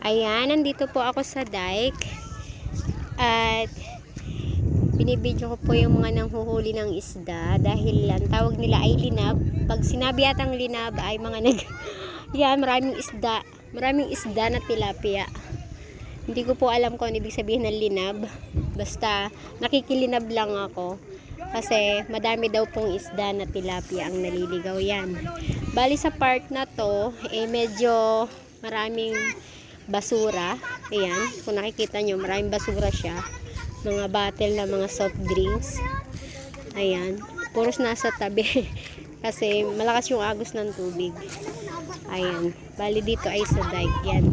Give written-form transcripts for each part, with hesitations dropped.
Ayan, nandito po ako sa dike. At binibidyo ko po yung mga nanghuhuli ng isda. Dahil ang tawag nila ay linab. Pag sinabi atang linab ay mga yan, maraming isda. Maraming isda na tilapia. Hindi ko po alam kung ano ibig sabihin ng linab. Basta nakikilinab lang ako. Kasi madami daw pong isda na tilapia ang naliligaw yan. Bali sa part na to, medyo maraming basura. Ayan, kung nakikita nyo, maraming basura siya. Mga bottle na mga soft drinks. Ayan, puros nasa tabi. Kasi malakas yung agos ng tubig. Ayan, bali dito ay sa dike yan.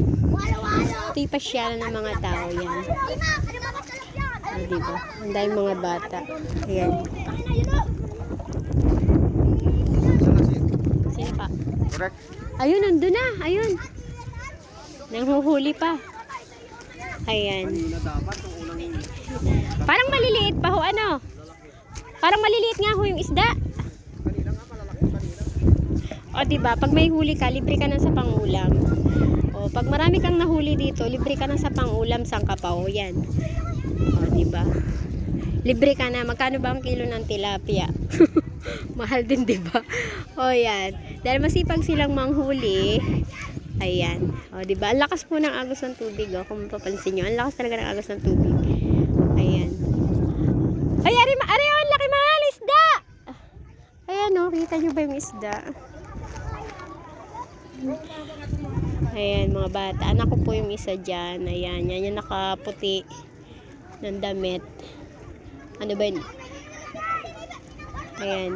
Ito yung pasyalan ng mga tao yan. Diba? Ang dahil mga bata. Ayan. Sino pa? Ayun, nandun na. Ayun. Nanghuhuli pa. Ayan. Parang maliliit pa ho, ano? Parang maliliit nga ho yung isda. O, diba? Pag may huli ka, libre ka na sa pangulam. O, pag marami kang nahuli dito, libre ka na sa pangulam, sangka pa ho. Yan. O, diba? Libre ka na. Magkano ba ang kilo ng tilapia? Mahal din, diba? O, yan. Dahil masipag silang manghuli. Ayan. O, diba? Ang lakas po ng agos ng tubig, o. Kung mapapansin nyo. Ang lakas talaga ng agos ng tubig. Ayan. Ay, ari, ang laki mahal, isda! Ayan, o. Kita nyo ba yung isda? Ayan, mga bata. Anak ko po yung isa dyan. Ayan, yan yung nakaputi ng damit. Ano ba yun? Ayan.